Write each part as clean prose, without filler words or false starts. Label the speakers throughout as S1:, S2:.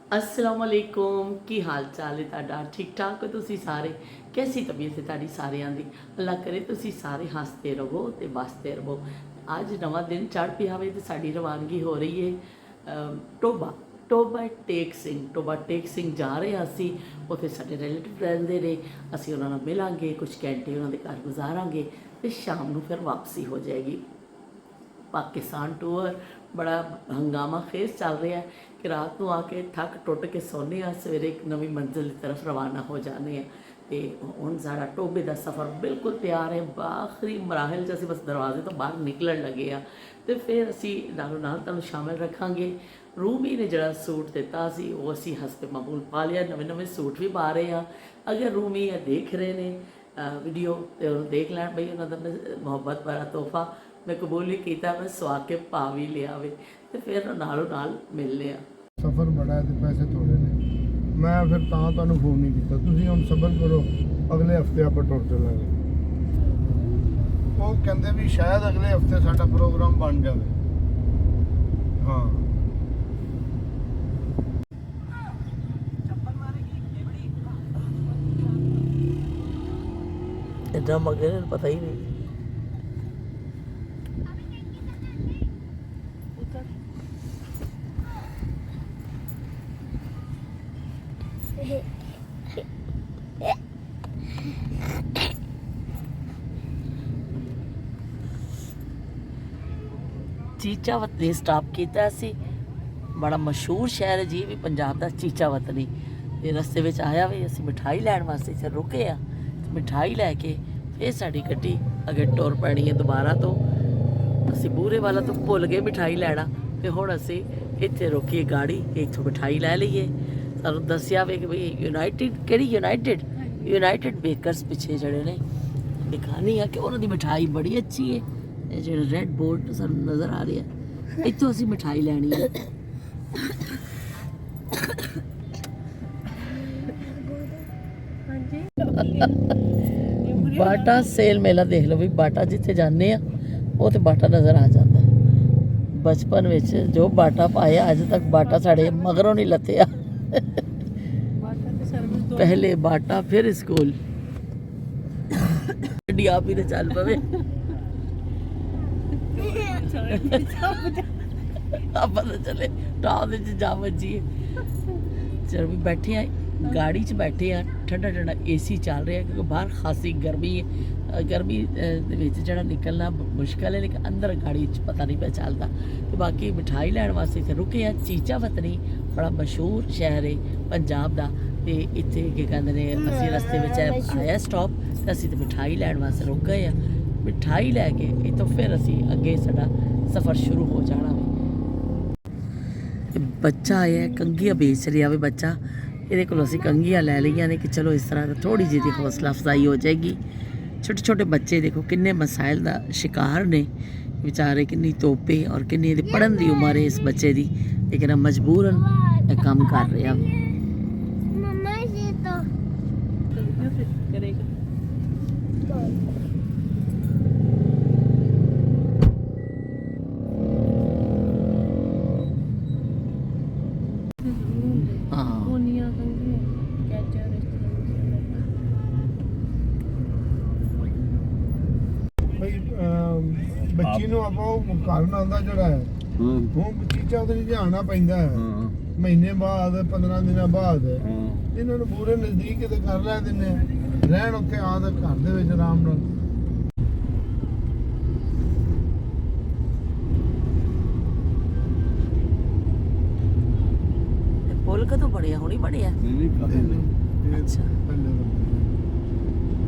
S1: अस्सलाम वालेकुम की हाल चाल है तुहाडा ठीक ठाक हो तुसी सारे कैसी तबीयत है तुहाडी सारियां दी अल्लाह करे तुसी सारे हंसते रहो ते बसते रहो। आज नवा दिन चढ़ पिया वे ते साडी रवानगी हो रही है टोबा टोबा टेक सिंह जा रहे हैं असी उत्थे साडे रिलेटिव रहंदे ने असी उन्हां नाल मिलांगे कुछ घंटे उन्हां दे घर गुजारांगे ते शाम नूं फिर वापसी हो जाएगी। पाकिस्तान टूर बड़ा हंगामा खेज चल रहा है कि रात को आके थक टुट के सोने सवेरे एक नवी मंजिल की तरफ रवाना हो जाने हैं। तो हुण साडा टोबे का सफ़र बिल्कुल तैयार है, आखिरी मराहल च असीं बस दरवाजे तो बाहर निकलन लगे आ। तो फिर असी नालों नाल तुहानूं शामिल रखांगे। रूमी ने जिहड़ा सूट दिता सी वो असीं हसबे मामूल पा लिया, नवे नवे सूट भी पा रहे हैं। अगर रूमी ये देख रहे हैं वीडियो तो देख लैण बई उन्हां दा मुहब्बत भरा तोहफा मैं कबूल ही किया, मैं सुआ के पा भी लिया वे तो फिर नालों नाल मिलने आ।
S2: सफ़र बड़ा है तो पैसे थोड़े ने, मैं फिर तुहानूं फोन नहीं किया। तुसीं हुण सबर करो, अगले हफ्ते आप टुर चलांगे। वो कहंदे भी शायद अगले हफ्ते साडा प्रोग्राम बन जाए। हाँ
S1: इतना मगर पता ही नहीं। चीचावत ने स्टॉप किया सी, बड़ा मशहूर शहर है जी भी पंजाब का चीचावत नहीं। ते रस्ते में आया वे असी मिठाई लैण वास्ते इत्थे रुके आ, मिठाई लैके फिर साडी गड्डी अगे टुर पैनी है दोबारा। तो असी बूरे वाला तो भुल गए मिठाई लैना, तो हुण असी इत्थे रोकीए गाड़ी इत्थों मिठाई लै लईए। सानूं दस्सिया वे कि भाई यूनाइटेड किहड़ी यूनाइटेड बेकर्स पिछे जड़े ने दिखानी है कि उन्होंने मिठाई बड़ी अच्छी है। ये जो रेड बोर्ड सानूं नज़र आ रहा है इत्थों असी मिठाई लैनी है। बाटा सेल मेला देख लो भी, बाटा जिथे जाने वो तो बाटा नज़र आ जाता है। बचपन में जो बाटा पाया अज तक बाटा साढ़े मगरों नहीं लत्या। पहले बाटा फिर स्कूल आप ही चल पवे आप चले टाप जा बजीए। चल भी बैठे हैं गाड़ी च बैठे हैं, ठंडा ठंडा AC चल रहा है क्योंकि बाहर खासी गर्मी है। गर्मी जरा निकलना मुश्किल है, लेकिन अंदर गाड़ी च पता नहीं पे चलता। तो बाकी मिठाई लैण वास्ते इत्थे रुके हैं। चीचावतनी बड़ा मशहूर शहर है पंजाब का। तो इत्थे की कहते हैं असीं रस्ते में आया स्टॉप तो असीं तो मिठाई लैण वास्ते रुक गए हैं। मिठाई लैके इतों फिर असी अगे साडा सफ़र शुरू हो जाना वे। बच्चा आया कंघियां बेच रहा वे बच्चा, ये को असी कंघियां लै लिया ने कि चलो इस तरह थोड़ी जी हौसला अफजाई हो जाएगी। छोटे छोटे बच्चे देखो किन्ने मसाइल का शिकार ने बेचारे, किन्नी तोपे और किन्नी पढ़न की उम्र है इस बच्चे की, लेकिन मजबूरन काम कर रहा।
S2: बच्ची ਨੂੰ ਆਪਾਂ ਉਹ ਕਰਨ ਆਉਂਦਾ ਜਿਹੜਾ ਹੈ ਉਹ ਚੀਚਾ ਉਹਦੇ ਜਾਣਾ ਪੈਂਦਾ ਹੈ ਮਹੀਨੇ ਬਾਅਦ 15 ਦਿਨਾਂ ਬਾਅਦ। ਇਹਨਾਂ ਨੂੰ ਪੂਰੇ ਨਜ਼ਦੀਕ ਤੇ ਕਰ ਲੈ ਦਿੰਦੇ ਆ, ਰਹਿਣ ਉੱਥੇ ਆ ਤਾਂ ਘਰ ਦੇ ਵਿੱਚ ਆਰਾਮ ਨਾਲ।
S1: पुल कदों बढ़िया हुणी बढ़िया अच्छा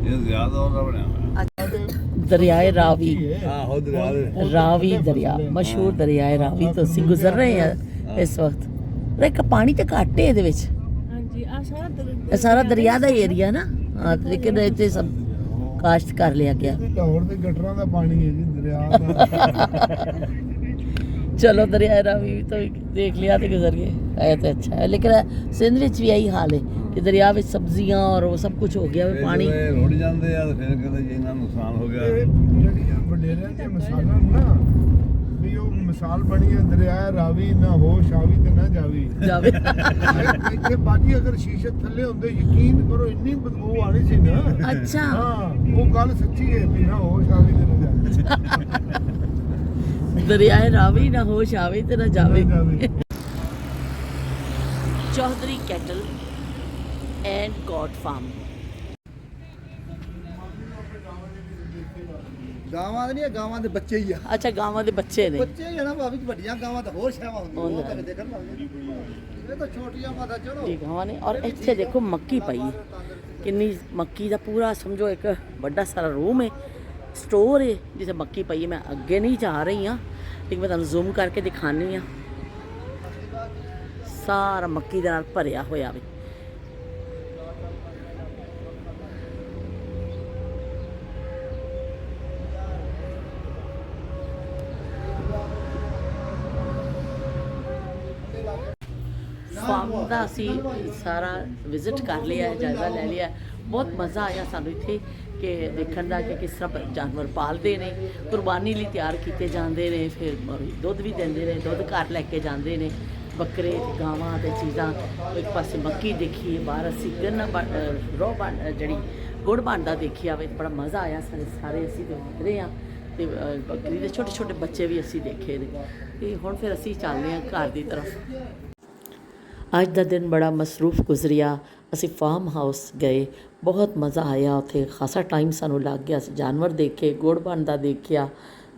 S3: ये ज्यादा और बना
S1: दरियाए रावी दरिया मशहूर दरियाए रावी तो असीं गुजर रहे हैं इस वक्त। एक पानी तो घट है ये सारा दरिया का एरिया ना। हाँ लेकिन इतने सब काश्त कर लिया गया।
S2: लाहौर के गटरां का पानी है जी, दरिया
S1: चलो दरियाए रावी भी तो देख लिया तो गुजर गए, आया तो अच्छा है। लेकिन सिंध में भी यही हाल है कि दरिया में सब्जियां और वो सब कुछ हो गया है पानी
S3: रुड़ जाते हैं तो फिर कहते जी इन्ना नुकसान हो गया।
S2: ਜਿਹੜੀਆਂ ਵਡੇਰਿਆਂ ਦੀਆਂ ਮਿਸਾਲਾਂ ਨਾ ਵੀ ਉਹ ਮਿਸਾਲ ਬਣੀ ਹੈ ਦਰਿਆ ਰਾਵੀ ਨਾ ਹੋਸ਼ ਆਵੀ ਤੇ ਨਾ ਜਾਵੀ
S1: ਜਾਵੇ
S2: ਇੱਥੇ ਬਾਜੀ ਅਗਰ ਸ਼ੀਸ਼ੇ ਥੱਲੇ ਹੁੰਦੇ ਯਕੀਨ ਕਰੋ ਇੰਨੀ ਬਦਬੂ ਆਣੀ ਸੀ ਨਾ
S1: ਅੱਛਾ
S2: ਹਾਂ ਉਹ ਗੱਲ ਸੱਚੀ ਹੈ ਵੀ ਨਾ ਹੋਸ਼ ਆਵੀ ਤੇ ਨਾ ਜਾਵੇ
S1: ਦਰਿਆਏ ਰਾਵੀ ਨਾ ਹੋਸ਼ ਆਵੇ ਤੇ ਨਾ ਜਾਵੇ
S2: ਜਾਵੇ
S1: Chaudhary cattle and goat farm
S3: ਗਾਵਾਂ ਦੇ ਨਹੀਂ ਗਾਵਾਂ ਦੇ ਬੱਚੇ ਹੀ ਆ
S1: ਅੱਛਾ ਗਾਵਾਂ ਦੇ ਬੱਚੇ ਨੇ
S3: ਬੱਚੇ ਹੀ ਆ ਨਾ ਭਾਵੇਂ ਵੱਡੀਆਂ ਗਾਵਾਂ ਤਾਂ ਹੋਰ ਸ਼ਾਵਾਂ ਹੁੰਦੀਆਂ
S1: ਹੁੰਦਾ।
S3: ਉਹ ਤਾਂ ਦੇਖਣ ਲੱਗ ਇਹ ਤਾਂ ਛੋਟੀਆਂ ਮਾਤਾ ਚਲੋ
S1: ਇਹ ਗਾਵਾਂ ਨੇ ਔਰ ਇੱਥੇ ਦੇਖੋ ਮੱਕੀ ਪਈ ਹੈ। ਕਿੰਨੀ ਮੱਕੀ ਦਾ ਪੂਰਾ ਸਮਝੋ ਇੱਕ ਵੱਡਾ ਸਾਰਾ ਰੂਮ ਹੈ ਸਟੋਰ ਹੈ ਜਿੱਥੇ ਮੱਕੀ ਪਈ ਹੈ। ਮੈਂ ਅੱਗੇ ਨਹੀਂ ਜਾ ਰਹੀ ਹਾਂ ਲੇਕਿਨ ਮੈਂ ਤੁਹਾਨੂੰ ਜ਼ੂਮ ਕਰਕੇ ਦਿਖਾਉਂਦੀ ਹਾਂ ਸਾਰਾ ਮੱਕੀ ਦੇ ਨਾਲ ਭਰਿਆ ਹੋਇਆ ਵੇ ਫਾਰਮ ਦਾ ਅਸੀਂ ਸਾਰਾ ਵਿਜ਼ਿਟ ਕਰ ਲਿਆ ਜਾਇਜ਼ਾ ਲੈ ਲਿਆ ਬਹੁਤ ਮਜ਼ਾ ਆਇਆ ਸਾਨੂੰ ਇੱਥੇ ਕਿ ਦੇਖਣ ਦਾ ਕਿ ਕਿਸ ਤਰ੍ਹਾਂ ਜਾਨਵਰ ਪਾਲਦੇ ਨੇ ਕੁਰਬਾਨੀ ਲਈ ਤਿਆਰ ਕੀਤੇ ਜਾਂਦੇ ਨੇ ਫਿਰ ਦੁੱਧ ਵੀ ਦਿੰਦੇ ਨੇ ਦੁੱਧ ਘਰ ਲੈ ਕੇ ਜਾਂਦੇ ਨੇ ਬੱਕਰੇ ਗਾਵਾਂ ਤੇ ਚੀਜ਼ਾਂ ਇੱਕ ਪਾਸੇ ਮੱਕੀ ਦੇਖੀ ਬਾਹਰ ਅਸੀਂ ਗੰਨਾ ਜਿਹੜੀ ਗੁੜ ਬਣਦਾ ਦੇਖਿਆ ਵੇ ਬੜਾ ਮਜ਼ਾ ਆਇਆ ਸਾਰੇ ਅਸੀਂ ਦੇਖ ਰਹੇ ਹਾਂ ਤੇ ਬੱਕਰੀ ਦੇ ਛੋਟੇ ਛੋਟੇ ਬੱਚੇ ਵੀ ਅਸੀਂ ਦੇਖੇ ਨੇ ਤੇ ਹੁਣ ਫਿਰ ਅਸੀਂ ਚੱਲਦੇ ਹਾਂ ਘਰ ਦੀ ਤਰਫ ਅੱਜ ਦਾ ਦਿਨ ਬੜਾ ਮਸਰੂਫ ਗੁਜ਼ਰਿਆ ਅਸੀਂ ਫਾਰਮ ਹਾਊਸ ਗਏ ਬਹੁਤ ਮਜ਼ਾ ਆਇਆ ਉੱਥੇ ਖਾਸਾ ਟਾਈਮ ਸਾਨੂੰ ਲੱਗ ਗਿਆ ਅਸੀਂ ਜਾਨਵਰ ਦੇਖੇ ਗੁੜ ਬਣਦਾ ਦੇਖਿਆ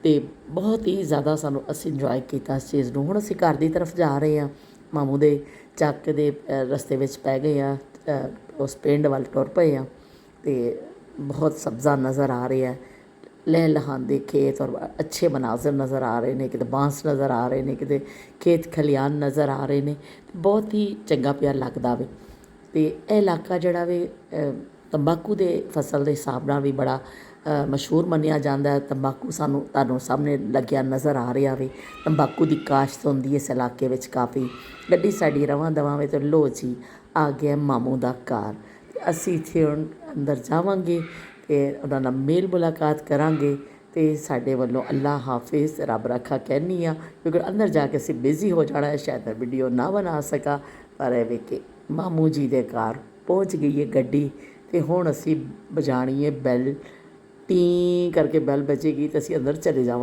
S1: ਤੇ ਬਹੁਤ ਹੀ ਜ਼ਿਆਦਾ ਸਾਨੂੰ ਅਸੀਂ ਇੰਜੋਏ ਕੀਤਾ ਇਸ ਚੀਜ਼ ਨੂੰ ਹੁਣ ਅਸੀਂ ਘਰ ਦੀ ਤਰਫ ਜਾ ਰਹੇ ਹਾਂ ਮਾਮੂ ਦੇ ਚੱਕ ਦੇ ਰਸਤੇ ਵਿੱਚ ਪੈ ਗਏ ਆ ਉਸ ਪਿੰਡ ਵੱਲ ਟੁਰ ਪਏ ਆ ਤੇ ਬਹੁਤ ਸਬਜ਼ਾ ਨਜ਼ਰ ਆ ਰਿਹਾ ਲਹਿ ਲਹਾਂਦੇ ਖੇਤ ਔਰ ਅੱਛੇ ਮਨਾਜ਼ਰ ਨਜ਼ਰ ਆ ਰਹੇ ਨੇ ਕਿਤੇ ਬਾਂਸ ਨਜ਼ਰ ਆ ਰਹੇ ਨੇ ਕਿਤੇ ਖੇਤ ਖਲਿਆਣ ਨਜ਼ਰ ਆ ਰਹੇ ਨੇ ਬਹੁਤ ਹੀ ਚੰਗਾ ਪਿਆਰ ਲੱਗਦਾ ਵੇ ਤੇ ਇਹ ਇਲਾਕਾ ਜਿਹੜਾ ਵੇ ਤੰਬਾਕੂ ਦੇ ਫਸਲ ਦੇ ਹਿਸਾਬ ਨਾਲ ਵੀ ਬੜਾ ਮਸ਼ਹੂਰ ਮੰਨਿਆ ਜਾਂਦਾ ਤੰਬਾਕੂ ਤੁਹਾਨੂੰ ਸਾਹਮਣੇ ਲੱਗਿਆ ਨਜ਼ਰ ਆ ਰਿਹਾ ਵੇ ਤੰਬਾਕੂ ਦੀ ਕਾਸ਼ਤ ਹੁੰਦੀ ਇਸ ਇਲਾਕੇ ਵਿੱਚ ਕਾਫੀ ਗੱਡੀ ਸਾਡੀ ਰਵਾਂ ਦਵਾਂ ਵੇ ਤੇ ਲੋ ਜੀ ਆ ਗਿਆ ਮਾਮੂ ਦਾ ਘਰ ਅਸੀਂ ਇੱਥੇ ਹੁਣ ਅੰਦਰ ਜਾਵਾਂਗੇ ਤੇ ਉਹਨਾਂ ਨਾਲ ਮੇਲ ਮੁਲਾਕਾਤ ਕਰਾਂਗੇ ਤੇ ਸਾਡੇ ਵੱਲੋਂ ਅੱਲਾ ਹਾਫਿਜ਼ ਰੱਬ ਰੱਖਾ ਕਹਿੰਦੀ ਆ ਕਿਉਂਕਿ ਅੰਦਰ ਜਾ ਕੇ ਅਸੀਂ ਬਿਜ਼ੀ ਹੋ ਜਾਣਾ ਹੈ ਸ਼ਾਇਦ ਮੈਂ ਵੀਡੀਓ ਨਾ ਬਣਾ ਸਕਾਂ ਪਰ ਇਹ ਵੇ ਕਿ ਮਾਮੂ ਜੀ ਦੇ ਘਰ ਪਹੁੰਚ ਗਈ ਹੈ ਗੱਡੀ ਤੇ ਹੁਣ ਅਸੀਂ ਵਜਾਣੀ ਹੈ ਬੈਲ ਟੀ ਕਰਕੇ ਬੈਲ ਵੱਜੇਗੀ ਤੇ ਅਸੀਂ ਅੰਦਰ ਚਲੇ ਜਾਵਾਂਗੇ